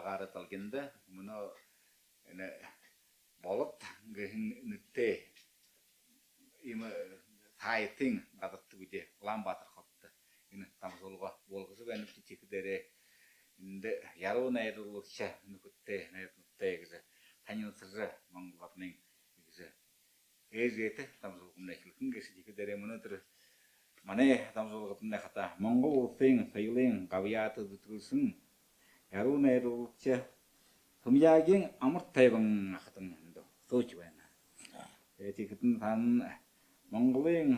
багаарат алгинда муно эне болот гэн нүтте им тайтын гадатты бүде Улаанбаатар хотто энэ тамсуулга болгосоо байна чигдэрэ инде яруу найруулагчаа нүктэй найруултаа гэж таны утсаа Монголын гэж ээжээд тамсуулгын эхлэн гэж чигдэрэ өнөөдөр манай тамсуулгын хата Монгол улсын соёлын гавьяат зүтгүүлсэн яруу найруулагч Томьяагийн амар тайван хатан сууж байна. Тэгэхэд тань Монголын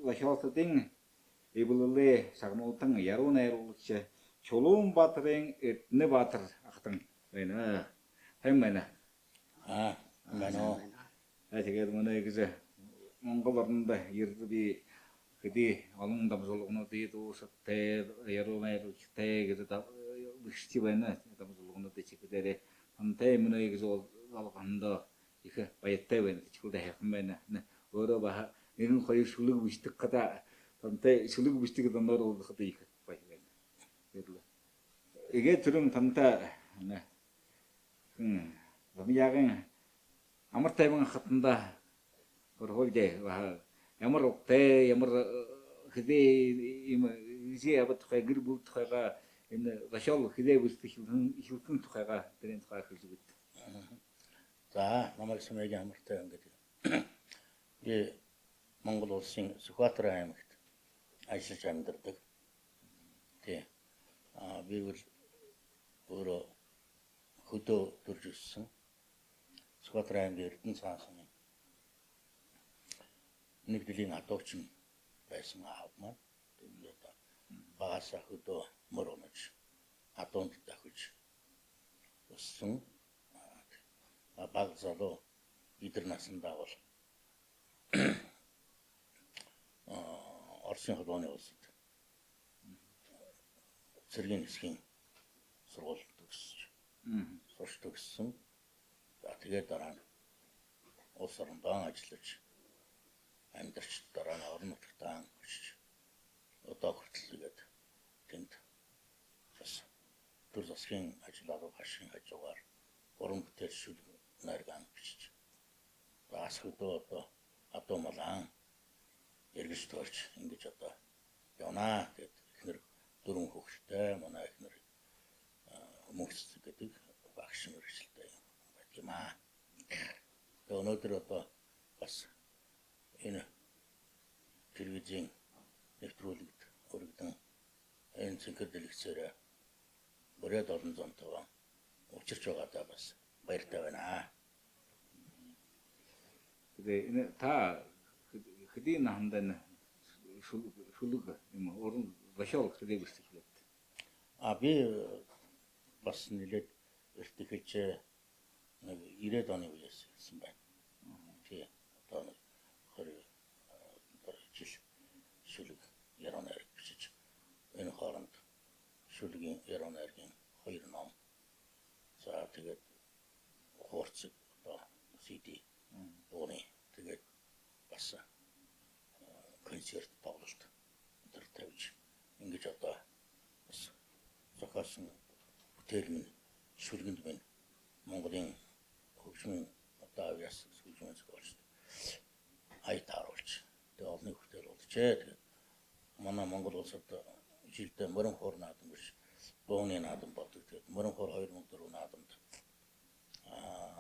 лошоосдын эвлэлээ сагнуултан яруу найруулагч Чулуунбаатарын Эрдэнэбаатар хатан байна. Хэн байна? Мано. Тэгээд манай гэж Монгол орнд ердөө хэдий олон дамжуулгуудыг дуусахтай яруу найруулагчтай гэж бишти байна. Дамжуулгуудыг чигдэрэ тантай мөнөө гэж болгондоо их баяртай байна. Чигдээ хайхан байна. Өөрөө баха энэ хоёр шүлэг бичдэг гэдэг тантай шүлэг бичдэг доноор уулзахад их баяр байна. Тэгээд түрэн тантай Томьяагийн амар тайван хатанда өрхөлдөө ямар ухтай ямар хэдий юм зэвэт хай гэр бүл тухайга энэ лошол хэдий бүсдэх хилхэн тухайга тэрэн тухай хэлж өгд. За намайг Сумэгийн амар тайван гэдэг. Би Монгол улсын Сүхбаатар аймагт ажиллаж амьдардаг. Тий. Би өөрөө хөдөө төрж өссөн. Сүхбаатар аймгийн Эрдэнэ цаасны нэг дэлийн адуучин байсан аав маань. Тэгээд багасаа хөдөө мөр унаж адуунд дахиж өссөн. Баг залуу идэр насандаа бол Оросын холбооны улсад цэргийн хэсгийн сургууль төгсөж сурч төгссөн. За тэгээд дараа нь улс орондоо ажиллаж амьдарч дараа нь орон нутгатаа очиж одоо хүртэлгээд тэнд бас төр засгийн ажлаар хашийн хажуугаар уран бүтээл шүлэг найргаан бичиж бас хөдөө одоо адуу малаан эргэж тоолж ингэж одоо явнаа гэд эхнэр дөрвөн хүүхэдтэй манай эхнэр мөнхс гэдэг багш мэрэгчлээ байдаг юм аа. Тэгээ өнөөдөр одоо бас энэ телевизийн нэвтрүүлэгт өргөдөн энэ цэнхэр дэлгэцээр бүрээд олон зонтойгоо учирч байгаадаа бас баяртай байна. Тэгээ энэ та хэдий нахандан шүлэг юм уран лошол хэдий бүсдэх хэлээд. Би бас нэлээд эртгэж нэг 90-ад оны үеэс хэлсэн байна. Тий. Одоо нэг 20 жил шүлэг яруу найраг бичиж энэ хооронд шүлгийн яруу найргийн 2 ном. За тэгээд хуурцэг одоо CD дууны тэгээд бас концерт тоглолт тэр тавьж ингэж одоо бас зохиосон бүтээл минь шүлгэнд минь Монголын хөгжмийн одоо авьяас хөгжмийн зохиолч ая тааруулж тэгээ олонний бүтээл болжээ. Тэгээд манай Монгол улсад жилдээ морин хуур наадам биш дууны наадам болдог. Тэгээд морин хуур 2004 наадамд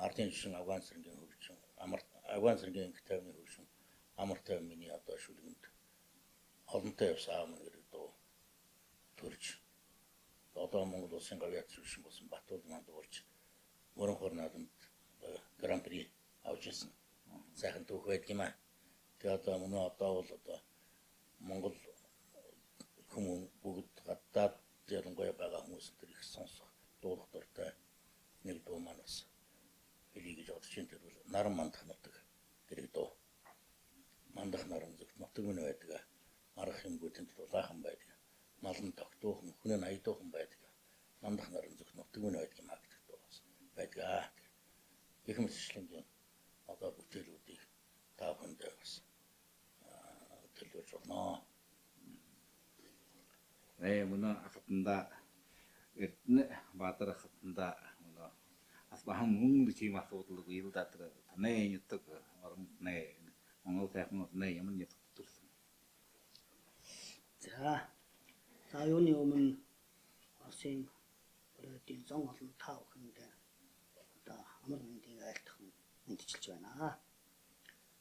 ардын жишин Афган цэргийн хөгжим Афган цэргийн гитарны хөгжим амар тайван миний одоо шүлгэнд олонтой явсан аав мань гэдэг дуу төрж одоо Монгол улсын гавьяат шүлшин болсон Батбол маань дуулж морин хуур наадамд гран-при авч ирсэн. Сайхан түүх байдаг юм аа. Тэгээ одоо мөн одоо бол одоо Монгол хүмүүс бүгд гадаад ялангуяа байгаа хүмүүс тэр их сонсох дуулах дуртай нэг дуу маань бас хэлий гэж бодож байна. Тэр бол наран мандах нутаг гэдэг дуу. Мандах наран зөвхт нутаг мөн байдаг. Арах юмгүй тэнд дулаахан байдаг. Малан тогтуухан хүн нь аядуухан байдаг. Мандах наран зөвхт нутаг мөн байдаг юм аа гэдэг дуу бас байдаг. Их мэтчлэнгийн одоо бүтээлүүдийг та бүхэндээ бас төлөвлөж байна. Мөн ахтанда Эрдэнэ Баатар хатанда бас бахан мөнгө чим асуудал ил датар танай ятдаг орон танай Монгол сайхан танай ямар нэг төрсөн. За юуны өмнө Оросын өрөөдийн зон олон тав хүнд одоо амар мэндийг айлтхан мэдчилж байна.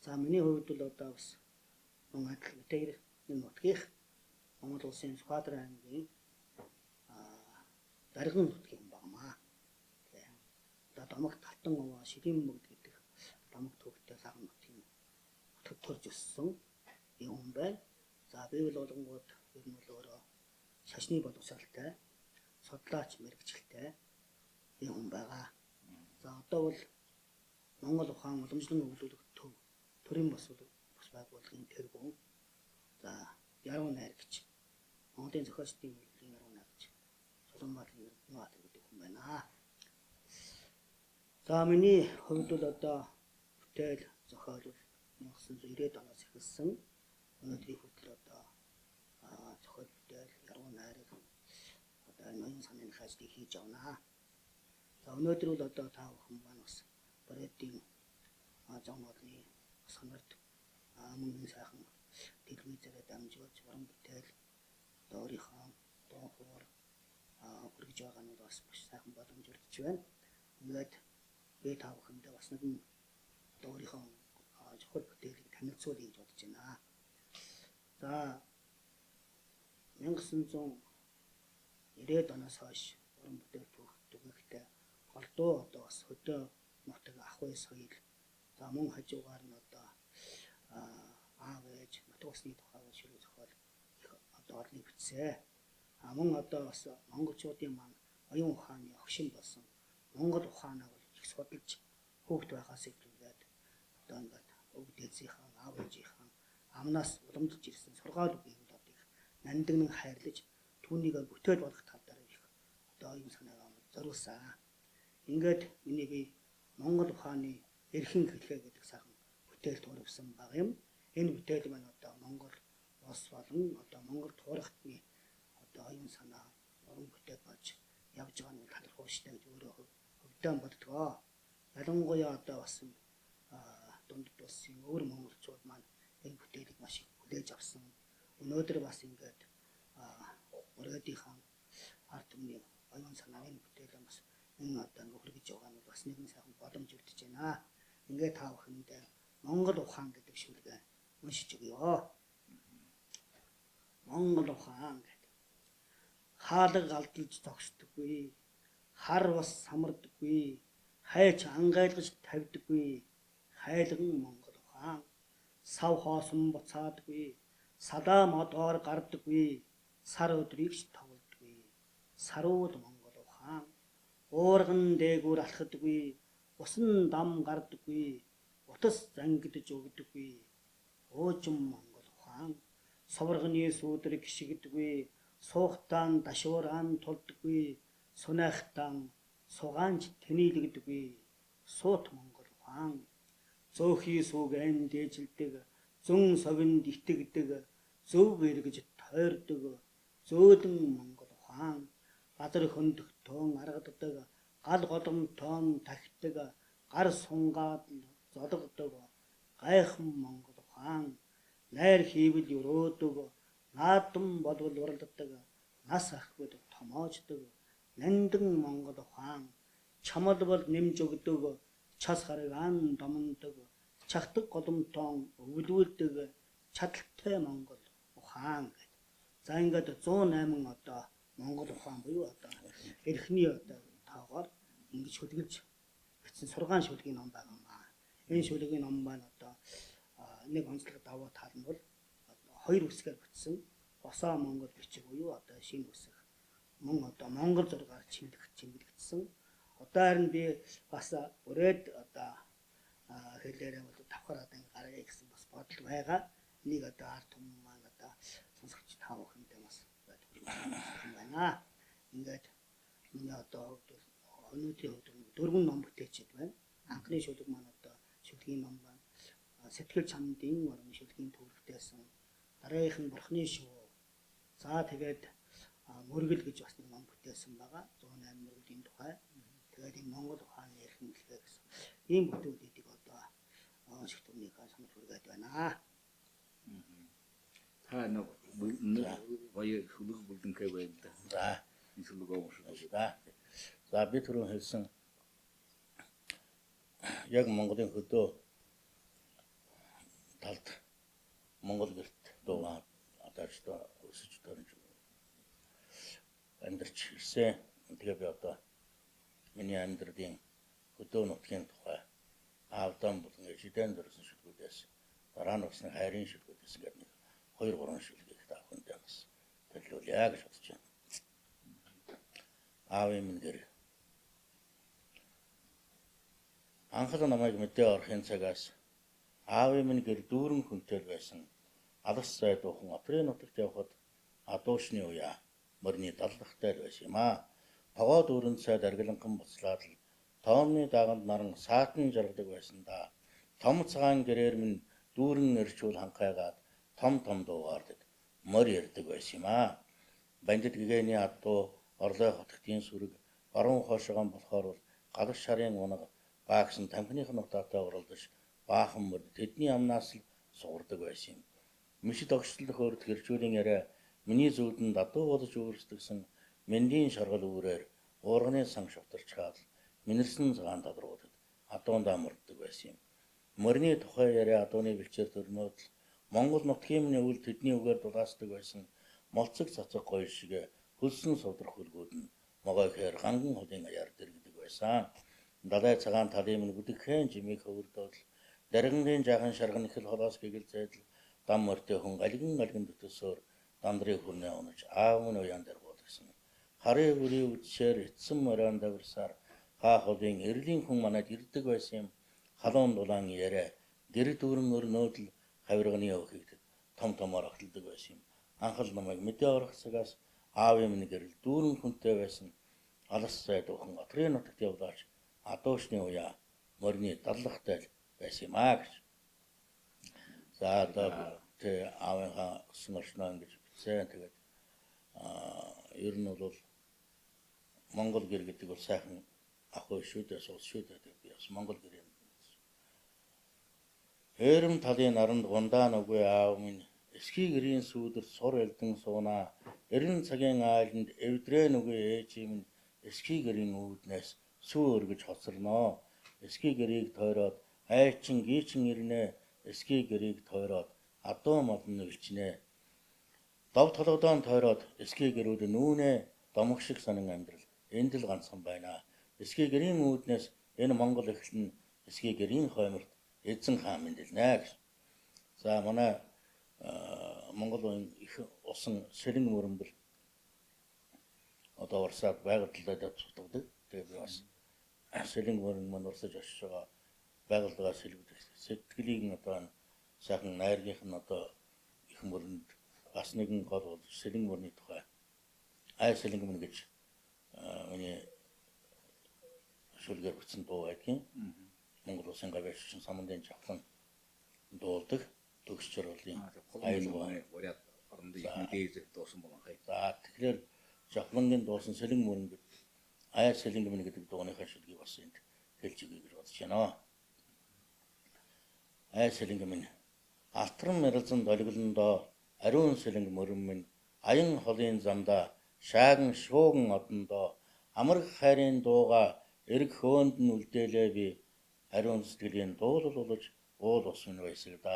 За миний хувьд бол одоо бас мөн адил үтээр энэ нутгийг Монгол улсын Сүхбаатар аймгийн дарган нутг юм багмаа. Тэгээ одоо домогт Халтан овоо Шилийн бүгд гэдэг домог төвхтэй сайхан нутгийн нутагт төрж өссөн юм байна. За би бол олонгууд ер нь бол өөрөө шашны боловсралтай, судлаач мэрэгчлээ юм байгаа. За одоо бол Монгол ухаан уламжлан өглөөлөх төв төрийн бас байгууллагын тэргүүн. За яруу найр гэж Монголын зохиолчдын хөлбөрийн яруу найр гэж Солонгосын Эрдэнэбаатар гэдэг хүн байна. За миний хувьд бол одоо бүтээл зохиол 1990-ад оноос эхэлсэн. Өнөөдрийн хүртэл одоо зохиол бүтээл яруу найрыг одоо ноён санааны ажлыг хийж явна. За өнөөдөр бол одоо та бүхэн маань бас Брэдийн зонгоны санаард мөнгөн сайхан телевизээр дамжуулж уран бүтээл одоо өөрийнхөө доохоор хүргэж байгаа нь бас маш сайхан боломж өргөж байна. Ингээд би та бүхэндээ бас нэгэн өөрийнхөө зохиол бүтээлийг танилцуулъя гэж бодож байна. За 1990-ад оноос хойш уран бүтээл түгэхдээ голдуу одоо бас хөдөө нутаг ахуй соёл за мөн хажуугаар нь одоо аав ээж нутаг усны тухай ширээ зохиол одоо орлыг бичсэн. Мөн одоо бас монголчуудын маань оюун ухааны огшин болсон Монгол ухаанаа бол их судалж хөөгд байхаас илүүгээд одоо ингээд өвд ээжийнхэн аав ээжийнхэн амнаас уламжлж ирсэн сургаал үгийн дотыг нандинг хайрлаж түүнийг бүтээл болгох тал дээр их одоо оюун санаагаа зориулсан. Ингээд миний би Монгол ухааны эрхэн хэлхээ гэдэг сайхан бүтээл туурвсан баг юм. Энэ бүтээл маань одоо Монгол улс болон одоо Монгол туурхтны одоо оюун санаа уран бүтээл болж явж байгаа нь талархууштай гэж өөрөө хөвдөн боддгоо. Ялангуяа одоо бас дунд улсын өөр монголчууд маань энэ бүтээлийг маш их хүлээж авсан. Өнөөдөр бас ингээд өрөөдийнхэн ард түмний оюун санааны бүтээлээ бас энэ одоо ингээд хүргэж байгаа нь бас нэгэн сайхан боломж өгдөж байна. Ингээд та бүхэндээ Монгол ухаан гэдэг шүлгээ уншиж өгье. Монгол ухаан гэдэг. Хаалга алдалж зогсдоггүй. Хар бас самардаггүй. Хайч ангайлгаж тавьдаггүй. Хайлган Монгол ухаан. Сав хоосон буцаадаггүй. Садаа модоор гардаггүй. Сар өдрийг тоглодоггүй. Сарууд Монгол ухаан. Уурган дээгүүр алхадаггүй. Усан дам гардаггүй. Утас зангидж өгдөггүй. Уужим Монгол ухаан. Соврганы сүүдрэг гიშгдэггүй. Суухтаан дашуураан тулдаггүй. Сунайхтаан сугаанч тэнилэгдэггүй. Суут Монгол ухаан. Зөөхий сүүгэн дээжилдэг. Зүн совинд итгэдэг. Зөв эргэж тойрдог. Зөөлөн Монгол ухаан. Газар хөндөх тоон аргадаг. Гал голомтоон тахидаг. Гар сунгаад зологдог. Гайхан Монгол ухаан. Найр хийвэл өрөөдөг. Наадам болвол уралддаг. Нас ахвд томоождог. Нандин Монгол ухаан. Чамал бол нэмж өгдөг. Час харгаан домондог. Чахдаг голомтоон өвлүүлдэг. Чадaltaй Монгол ухаан гэдэг. За ингээд 108 одоо Монгол ухаан буюу одоо эрхний одоо тоогоор ингэж хөдөлж бичсэн сургаан шүлгийн ном байгаа юм аа. Энэ шүлгийн ном маань одоо нэг онцлог давуу тал нь бол хоёр үсгээр бичсэн босоо Монгол бичиг буюу одоо шинэ үсэг мөн одоо Монгол зургаар чимэглэгдсэн. Одоо харин би бас өрөөд одоо хэлээрээ бол давхараад ингэ гаргая гэсэн бас бодол байгаа. Энийг одоо ард түмэн маань одоо сонсогч та бүхэндээ бас байна. Ингээд миний одоо өнөөдрийн хувьд 4 ном бүтээчихэд байна. Анхны шүлэг маань одоо шүлгийн ном байна. Сэтгэл чамдын орон шүлгийн төвлөртөөсөн дараагийнх нь бурхны шүү. За тэгээд мөргөл гэж бас нэг ном бүтээсэн байгаа. 108 мөргөлийн тухай. Тэгээд энэ Монгол ухааны эрхэмлэлгээ гэсэн ийм бүтээлүүдийг одоо унших түвнийхээ санал хүргээд байна. Та нэг гоё хөлөг бүлдэнхэй байна да. За. Энэ хөлөг уушгүй. За би түрүүн хэлсэн яг Монголын хөдөө талд Монгол гэрт дуугаа адаачдаа өсөж төрж амьдарч ирсэн. Тэгээ би одоо миний амьдралын хөдөө нутгийн тухай аавдан болон ээжидэн дөрсөн шүлгүүдээс дараа нь бас нэг хайрын шүлгүүдээс гэдэг нэг 2-3 шүлгийг таахын дэвс төлөвлөе гэж бодож байна. Аавын минь гэр анхлаа намайг мэдээ орохын цагаас аавын минь гэр дүүрэн хүнтэй байсан алс зай дуухан Апрын нутагт явхад адуушны уяа морины даллахтай байсан юм аа. Тогоо дүүрэн цайд аргаланхан буцлаад л тоомны даганд наран саатан жаргадаг байсан да. Том цагаан гэрээр минь дүүрэн ирчүүл ханхайгаад том дуугардаг морь ярддаг байсан юм аа. Бандит гэгээний адуу орлой хотгтын сүрэг баруун хоошоогон болохоор бол галах шарын унаг баагсан тамхиных нутаатай уралдаж баахан морь тэдний амнаас л сугардаг байсан юм. Мишид огшлох өөрт хэрчүүлийн яриа миний зүудэнд адуу болж өөрсдөгсөн мэндийн шаргал үүрээр уурганы сан шавтарч хаад минэрсэн цагаан талруудад адуундаа морддог байсан юм. Морины тухай яриа адууны бэлчээр төрмөөд л Монгол нутгийн минь өвөл тэдний үгээр дулаасдаг байсан молцог цацаг гоё шиг хөлсөн сувдрах хөлгүүд нь могойхээр ганган холын аяар дэргэдэг байсан. Далай цагаан талын минь бүдэгхэн жимийг хөвөрдөөд даргингийн жаахан шарган ихэл холоос гэгэлзээд л дам морьтой хүн алгин дөтөсөөр дандрын хүрнээ унаж аав минь уян дээр буулгасан. Харын бүрийн үдшээр эцсэн моройн давирсаар хаа холын эрлийн хүн манайд ирдэг байсан юм. Халуун дулаан яриа гэр дүүрэн өрнөөд л хавирганы өвхийгдэд том орохтолдог байсан юм. Анхал намайг мэдээ орох цагаас аавын минь гэрэл дүүрэн хүнтэй байсан алс зай дуухан Апрын нутагт явлаач адуушны уяа морины даллахтай байсан юм аа гэж. За одоо тэ аавынхаа өснөршнөө ингэж бичсэн. Тэгээд ер нь бол Монгол гэр гэдэг бол сайхан ахгүй шүү дээ, суус шүү дээ. Би бас Монгол гэр юм. Хэрэм талын наранд гундаа нүгүй аав минь эсхий гэрийн сүүдэр сур элдэн суунаа. Эрен цагийн айланд эвдрээ нүгүй ээжий минь эсхий гэрийн үүднээс сүү өргөж хоцорноо. Эсхий гэрийг тойроод айчин гийчин ирнэ. Эсхий гэрийг тойроод адуу модон илчнэ. Дов толгодон тойроод эсхий гэрүүд нүүнэ. Домог шиг сонин амьдрал энд л ганцхан байна. Эсхий гэрийн үүднээс энэ Монгол эхлэн эсхий гэрийн хойморт эзэн хаан мэндэлнэ гэж. За манай Монголын их усан сэрэн мөрөмбөл одоо Оросад байгальдлаад цугдаг. Тэгээ би бас сэрэн мөрөн мань урсаж очиж байгаа байгальдгаа сэлгдэг. Сэтгэлийг нь одоо сайхан найргийнх нь одоо их мөрөнд бас нэгэн гол бол сэрэн мөрний тухай ай сэлэн мөн гэж миний шүлгээр бичсэн дуу байдгийн. Монгол улсын гавьяачин самундын жавхлан дуулдаг төгсч орлын айлгой уряд оронд их мэдээж дуусан болон хай. За тэгэхээр жавхлангийн дуусан сэлэн мөрөн гэдэг ай сэлэн мөн гэдэг дууныхаа шүлгийг бас энд хэлж өгье гэж бодож байна. Ай сэлэн мөн алтран мэрэлзэн долиглондоо ариун сэлэн мөрөн мөн аян холын замда шааган шууган одондоо амраг хайрын дууга эрг хөөнд нь үлдээлээ би ариун сэтгэлийн дуулал болж уул ус минь байсагда.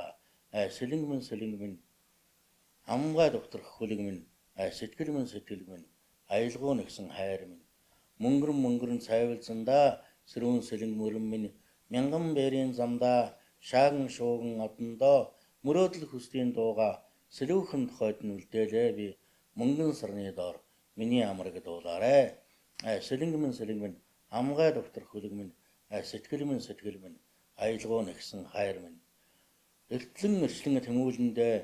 Сэлэн мэн амгай докторх хөлөг минь сэтгэл мэн аялгуу нэгсэн хайр минь мөнгөрн цайвалзанда сэрүүн сэлэн мөрөн минь мянган бэрийн замда шааган шууган одондоо мөрөөдөл хүслийн дууга сэлүүхэн тохойд нь үлдээлээ би мөнгөн сарны доор миний амраг дуулаарэ. Сэлэн мэн амгай докторх хөлөг минь сэтгэл мэн аялгуу нэгсэн хайр минь эртлэн тэмүүлэндээ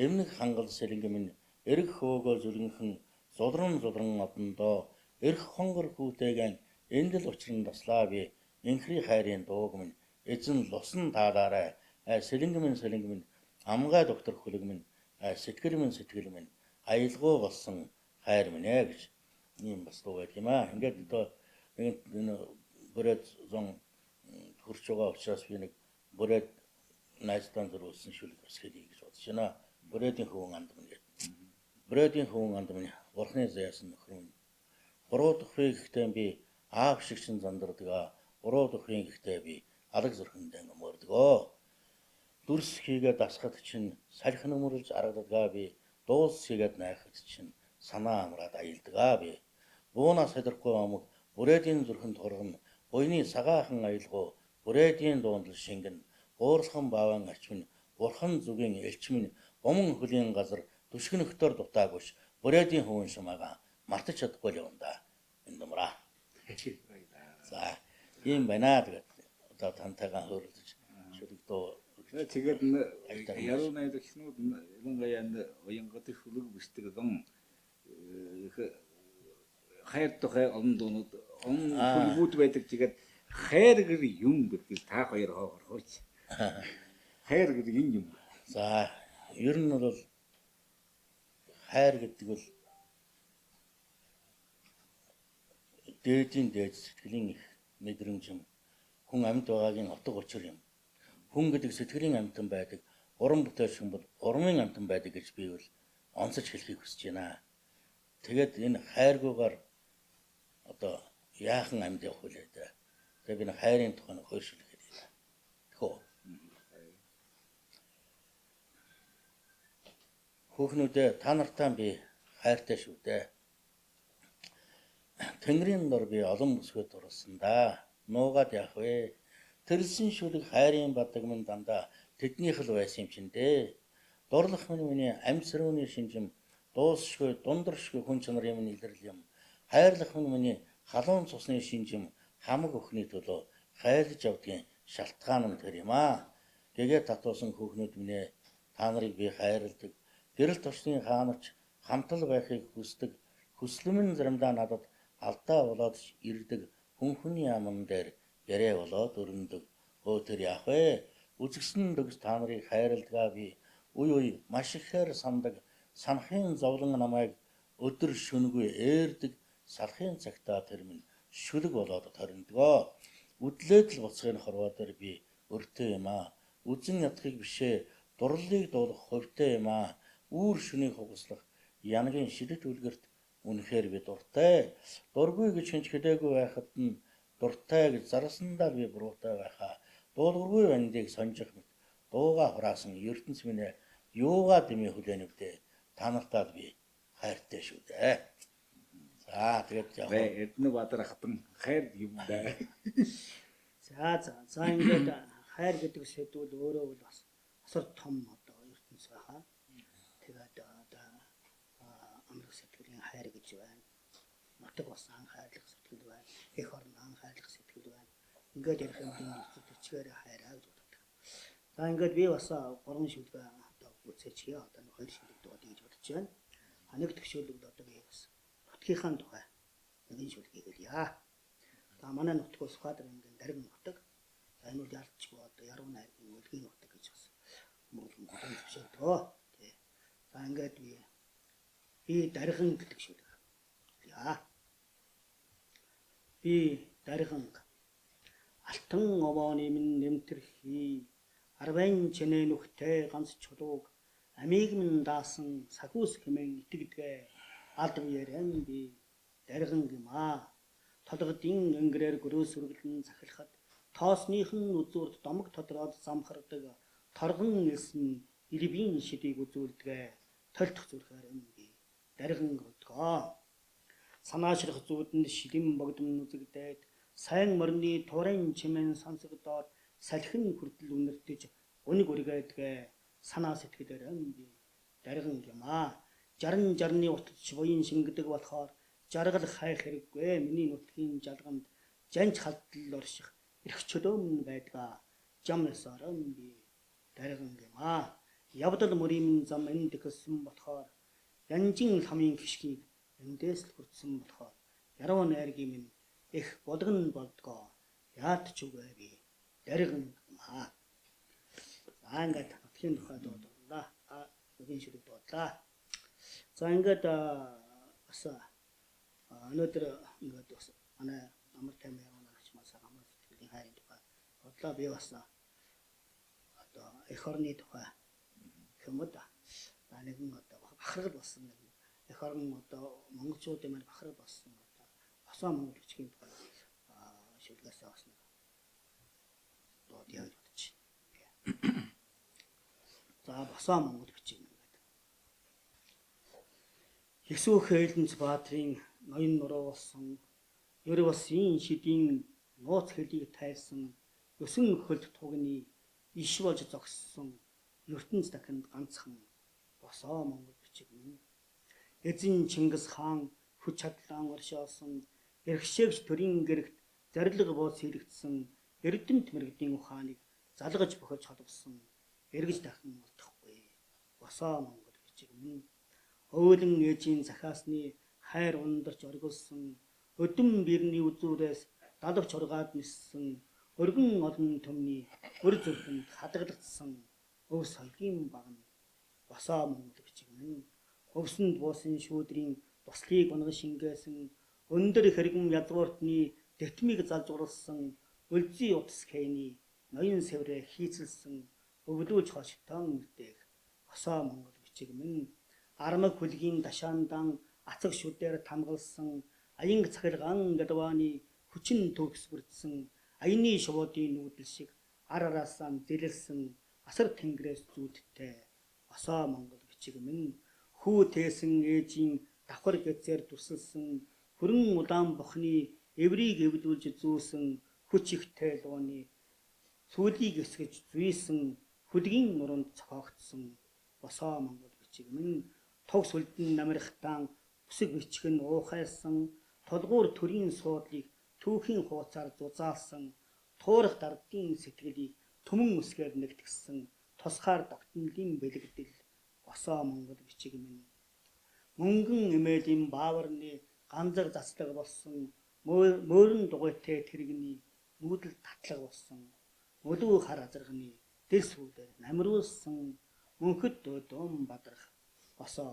эмнэг хангал сэлэн минь эрг хөөгөө зүлгэнхэн зулран одондоо эрх хонгор хүүтэйгэн эндэл учран таслаа би инхри хайрын дууг минь эзэн лусан таалаарай. Сэлэн мэн амгай доктор хөлөг минь сэтгэл мэн аялгуу болсон хайр минь ээ гэж ийм бас дуу байт юм аа. Ингээд одоо энэ бүрээд зон хурж байгаа учраас би нэг бүрээд найзтан зөрүүлсэн шүлэг бас хэлье гэж бодож байна. Бүрээдийн хөвөн анд минь гэдэг. Бүрээдийн хөвөн анд минь бурхны заяасан нөхөр минь. Буруу дөхвийг гэхдээ би аав шиг чин зандардгаа. Буруу дөхвийг гэхдээ би алаг зүрхэндээ мөрдгөө. Дүрс хийгээд асхад чинь салхин өмөрлж аргадгаа би. Дуус хийгээд найхад чинь санаа амраад аялдгаа би. Буунаас солирохгүй амаг бүрээдийн зүрхэнд хурган. Буйны сагаахан аялгуу бүрээдийн дуундал шингэн. Уурлахын бааван арчмын бурхан зүгийн элч минь гомон хөлийн газар түшгэнөхтөр дутаагүйш бүрээдийн хөвөн шумаага мартаж чадахгүй л юм да. Энэ думраа. За ийм байна. Тэгээд одоо тантайгаа хөрөлдөж шүлэг дуу. Тэгээд яруу найз гихнүүд ялангуяа уянгатын шүлэг бичдэг гэн их хайр тухай олон дуунууд шүлгүүд байдаг. Тэгээд хайр гэр юм гэдгийг та хоёр хоорхооч. Хайр гэдэг энэ юм. За ер нь бол хайр гэдэг бол дээдийн дээд сэтгэлийн их мэдрэмж юм. Хүн амьд байгаагийн утга учир юм. Хүн гэдэг сэтгэлийн амьтан байдаг. Уран бүтээлч хүн бол урмын амьтан байдаг гэж би бол онцож хэлхийг хүсэж байна. Тэгээд энэ хайргуугаар одоо яахан амьд явах вэ дээ. Тэгээд би хайрын тухай хоёр шүлэг хэлье. Тэхөө. Хүүхнүүдээ та нартай би хайртай шүү дээ. Тэнгэрийн дор би олон бүсгүйд дурлсан да. Нуугаад яах вэ? Тэрэлсэн шүлэг хайрын бадаг минь дандаа тэднийх л байсан юм чин дээ. Дурлах миний амьд сэрүүний шинжим дуусшгүй дундаршгүй хүн чанарын минь илэрл юм. Хайрлах миний халуун цусны шинжим хамаг өхний төлөө хайлж авдгийн шалтгаан нь тэр юм аа. Гэгээ татуусан хүүхнүүд минь ээ та нарыг би хайрладаг. Гэрэл тосны хаанч хамтал байхыг хүсдэг. Хүслэмэн заримдаа надад алдаа болоод ирдэг хүн аман дээр ярэ болоод өрнөдөг. Өө тэр яах вэ? Үзэгсэн дэгс та нарыг хайрладгаа би. Уй маш ихээр сандаг. Санахын зовлон намайг өдөр шөнөгүй ээрдэг. Салахын цагтаа тэр минь шүлэг болоод торнодгоо. Үдлээд л буцхын хорвоо дээр би өртөө юм аа. Үзэн ятхыг бишээ дурлалыг дуулах хувьтай юм аа. Үүр шүнийг хугаслах янагийн шидэт үлгэрт үнэхээр би дуртай. Дургүй гэж хинч хэлээгүй байхад нь дуртай гэж зарсандаа би буруутай байхаа. Дуулгаргүй бандыг сонжих мэт дууга хураасан ертөнц минь юугаа дэмий хүлээнэ вдэ. Та нартаа би хайртай шүү дээ. За тэгээд яг Эрдэнэ Баатар хатан хайр юм да. За ингээд хайр гэдэг сэдвүүл өөрөө бол бас асар том одоо ертөнц байхаа. Тэгээд одоо амрах сэтгэлийн хайр гэж байна. Нутаг бас анхаарлах сэтгэл байна. Эх орн анхаарлах сэтгэл байна. Ингээд ярих юм төчгээр хайраа гэж боддог. За ингээд би бас 3 шүлгээ одоо үзээчгээ одоо 2 шүлэг дууд гэж бодож байна. Нэг төвшөлөг одоо би бас нутгийнхаа тухай нэг шүлгийг хэлье. За манай нутгаас Ухаадар аймгийн Дариг нутаг. За энэ бол ялцчгүй одоо яруу найргийн үлгийн нутаг гэж бас мөрөн төвшөлтөө. Тий. За ингээд би Даригхан гэдэг шүлэг. За. Би Даригхан алтан овооны минь нэмтэрхий арван чинээ нүхтэй ганц чулууг амийг минь даасан сахиус хэмээн итгэдгээ алд биерэм би Даригхан гэмаа. Толгодын ангираар гөрөөс үргэлэн захилахад тоосныхын үзүүрт домог тодроод замхардаг торгон элсэн ирбийн шидийг үзүүлдгээ толдох зүрхээр юм би Даригхан гэдгөө. Санаашрах зүудэнд шилэн богдом нүзэгдээд сайн морны туурын чимэн сонсогдоод салхин хүртэл үнэртэж уник үргээдгээ санаа сэтгэлээр юм би Даригхан гэмаа. 60-60-ны утч буян шингэдэг болохоор жаргал хайх хэрэггүй. Миний нутгийн жалгамд жанж халдал орших эрх чөлөөм байдгаа. Жам ёсором би Даригхан гэмаа. Явдал мөрийн зам энд төгссөн болохоор янжин ламын гიშгийг эндээс л хүрдсэн болохоор яруу найргийн минь их болгон болдгоо. Яат ч үгүй би Даригхан гэмаа. За ингээд нутгийн тухай дуудлаа. Үгийн шүлэг дуудлаа. За ингээд бас өнөөдөр ингээд бас манай амар таймын яваач мас амар сэтгэлийн хайрын тухай бодлоо би бас одоо эх орны тухай хүмүүд нэгэн одоо бахархал болсон нэг эх орн одоо монголчуудын маань бахархал болсон одоо босоо монгол бичгийн тухай шүлгээсээ бас нэг доод явж бодож байна. За босоо монгол бичиг ингээд. Есүх Хээлэнц баатрын ноён нуруу болсон ер басын шидийн нууц хэлийг тайлсан өсөн хөлт тугны иш болж зогссон ертөнц дахинд ганцхан босоо монгол бичиг минь. Эзэн Чингис хаан хүч чадлан оршоосон эрхшээгч төрийн гэрэгт зарилга бууц хийлэгдсэн эрдэмт мэрэгдийн ухааныг залгаж бохиж холбосон эргэж дахин олдохгүй босоо монгол бичиг минь. Өөлөн ээжийн захаасны хайр ундарч оргилсон өдөн бирний үзүүрээс далавч ургаад ниссэн өргөн олон төмний өр зүрхэнд хадгалагдсан өв соёлын багна босоо монгол бичиг минь. Өвсөнд буусан шүүдрийн туслыг унган шингээсэн өндөр хэрэгэн язгууртны тэтмийг залжуулсан өлзий утас хэний ноён сэврээ хийцэлсэн өвлүүлж хошигтон мөртэйг босоо монгол бичиг минь. Армаг хүлгийн дашаандан ацаг шүдээр тамгалсан аянг цахилгаан гадвааны хүчин төгс бүрдсэн аяны шувуудын нүүдэл шиг ар араасаа зэлэлсэн асар тэнгэрээс зүүдтэй босоо монгол бичиг минь. Хүү тээсэн ээжийн давхар гэцээр дүрсэлсэн хөрөн улаан бохны эврийг эвлүүлж зүүсэн хүч ихтэй лууны сүүлийг эсгэж зүйсэн хүлгийн нуруунд цохогдсон босоо монгол бичиг минь. Тогс үлдэн намирхтан бүсэг бичгэн уухайсан толгуур төрийн суудлыг түүхийн хууцаар зузаалсан туурах дардын сэтгэлийг төмөн үсгээр нэгтгсэн тусгаар тогтнолын бэлэгдэл босоо монгол бичиг минь. Мөнгөн эмээлийн бааварны ганзар заслаг болсон мөөрөн дугуйтай тэрэгний нүүдэл татлаг болсон мөлөө хар азарганы дэсүүдээр намируулсан мөнхөд дөөдөн бадрах босоо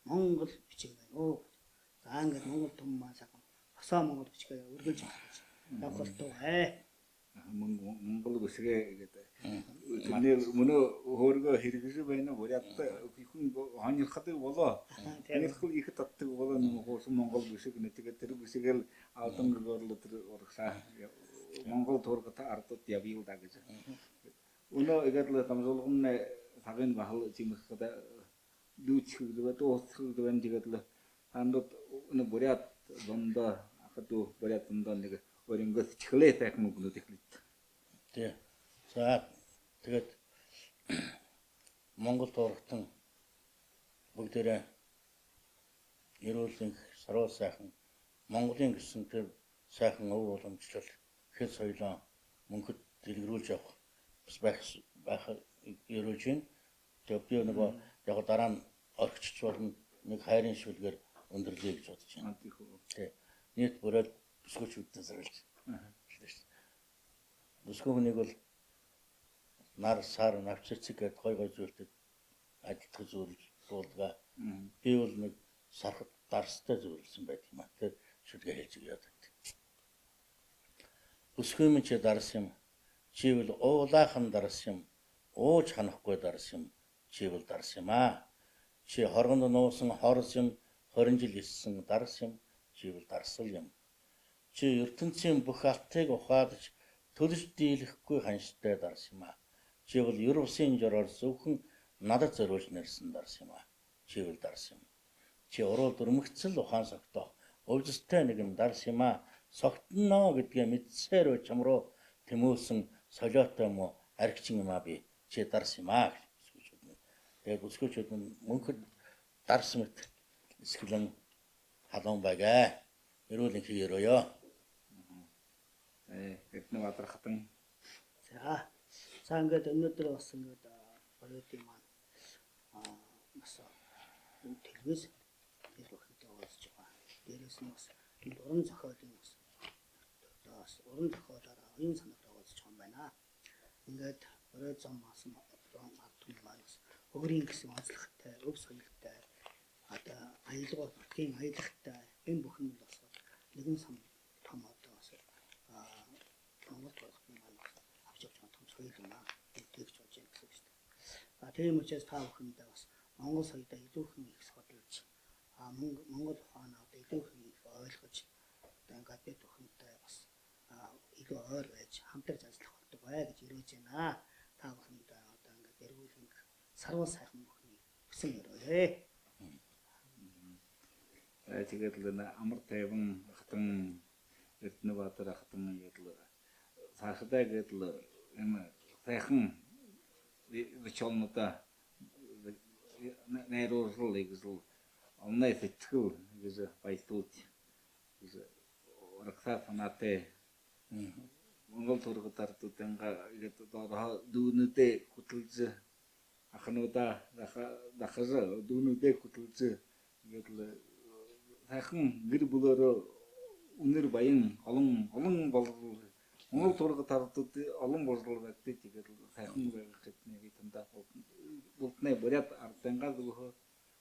монгол бичиг байна оо. За ингээд монгол том маа саган босоо монгол бичгээ үргэлж явах туу Монгол бүсгээ гэдэг. Тэрний мөнөө хөөргөө хэрэгжиж байна уу? Яг хүн хоньрохдаг болоо. Хоньрохол их татдаг болоо нуусан монгол бүсэг нэ тэгээд тэр бүсгээл авдан гөрлө тэр урагшаа монгол тургата ардад явъя да гэж. Өнөө игэрлэ тамжуулгын цагын бахал чимэхд дүүчхэлбэ дуусхэлбэ тэгээд л хандад өнө бурят дондо ахадуу бурят дондо нэг өөрөнгөс чихлээ тах мөнгнүүд ихлэт. Тий. За тэгээд Монгол тургатан бүгдээрээ эрүүлэн саруу сайхан Монголын гэсэн тэр сайхан өв уламжлал хэл соёлоо мөнхөд дэлгэрүүлж явах бас байх эрүүлж байна. Тэгээд би нөгөө яг дараа нь орчиж болно нэг хайрын шүлгээр өндөрлөе гэж бодож байна. Тий. Нийт бүрээд бүсгүүчүүдтэй зориулж. Бүсгүй хүнийг бол нар сар навчирцэг гэдэг гой зүйлтэй ажилтгаж зөвлөж дуулгаа. Би бол нэг сархад дарстай зөвлөсөн байдаг юм аа. Тэр шүлгээ хэлж өгөөд байдаг. Бүсгүй минь чи дарс юм. Чи бол уулаахан дарс юм. Ууж ханахгүй дарс юм. Чи бол дарс юм аа. Чи хоргонд нуусан хорс юм. 20 жил иссэн дарс юм. Чи бол дарсал юм. Чи ертөнцийн бүх алтыг ухаадж төлөж дийлэхгүй ханштай дарс юм аа. Чи бол ер бусын жороор зөвхөн надад зориулж нэрсэн дарс юм аа. Чи бол дарс юм. Чи уруу дүрмэгцэл ухаан согтоо өвдөстэй нэгэн дарс юм аа. Согтно гэдгээ мэдсээр чамруу тэмүүлсэн солиотой мó аригчин юм аа би. Чи дарс юм аа. Тэгээд бүсгүүчүүд мөнхөд дарс мэт эсгэлэн халуун байгаа. Эрүүлэн хийрөөё. Гэтнэ бадрахтан. За ингээд өнөөдөр бас ингээд хоёрын маань бас телевиз хэлбэхтэй уулзж байгаа. Дээрээс нь бас уран зохиолын бас уран зохиолоор оюун санаагаар уулзж байгаа юм байна. Ингээд орой зам маасан атом маань өгрийн гэсэн онцлогтой, өв соёлтой одоо аялал бүртгэн аялахтай энэ бүхэн нь бас нэгэн сан том одоо бас Монгол толгойн маань авч явж байгаа том соёл юм аа гэдгийг ч бодож байна гэсэн үг шүү дээ. Тийм учраас та бүхэндээ бас Монгол соёлоо илүүхэн их судалж Монгол ухаанаа одоо илүүхэн их ойлгож одоо ингээд бид бүхэнтэй бас илүү ойр байж хамтарч ажиллах болдог бай гэж ирүүлж байна. Та бүхэндээ одоо ингээд эргүүлэх сарвал сайхан бүхний хүсэн өрөөлээ. Тэгээд л амар тайван хатан Эрдэнэбаатар хатан гэдэл цаашдаа гэдэл энэ сайхан ричолнуудаа найруулал гэсэн онлайн сэтгэл гэж баялууд гэж орхиса санаатай Монгол төргөдөртүүд ингээд одоо дүүнүүдээ хөтлөж ахнуудаа дахаж дүүнүүдээ хөтлөж ингээд л сайхан гэр бүлөөрөө үнэр баян олон болов Монгол төргөдөртүүд олон болов гэдэг тэгээд сайхан байх гэдгийг тандаа бултны бурят артангаа зөвхөн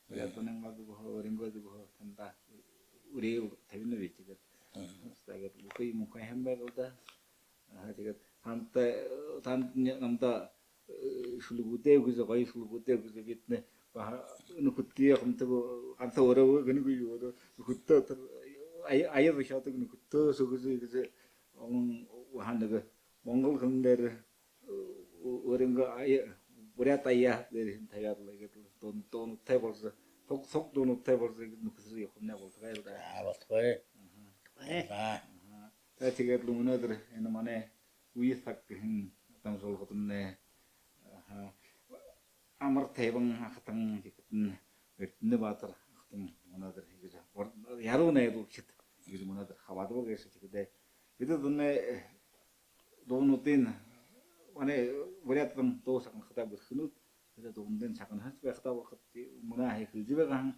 бурятнангаа зөвхөн өрөнгөө зөвхөн тандаа үрээ тавина вэ тэгээд тэгээд бүхий мөхөө хэмбэрүүда тэгээд танд намда шүлгүүдээ гэж гоё шүлгүүдээ гэж биднэ нөхөдгий хамтаг ганц өөрөө гэнэгүй өөрөө нөхөдөө аяа шатаг нөхөдөө сөгөж хандаг Монгол хүн дээр өрөнгө бурят аяа дээр таяар л гэдэг дон тайболс сог дон тайболс нөхөсөө явахна болтгай да болтгой. Тэгээд л өнөөдөр энэ манай үеийг гэн адам суулгаднэ амар тайван хатан гэдэн Эрдэнэбаатар хатан өнөөдөр хийж яруу найруулагчд гэж өнөөдөр хаваадгүй гэж тэгээд бид өнөө дуунуудын манай бурятан дуусах хатаа бүрхнүүд тэгээд дундын цаган хас байхдаа болоход мөнөө хайх үзэвэгаан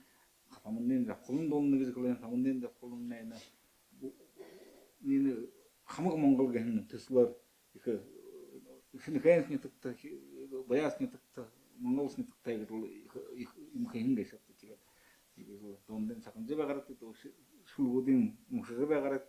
хамнын завхлан дуун гэж хэлэн хамнын завхлан нэ энэ хамаг Монгол гэн төслөөр их хэнхэнхний төгтө баясны төгтө Монголсны төгтө их юм хэнгээ шатдаг тэгээд дундын цаган зэвэгараад шүлгүүдийн мөхөг байгараад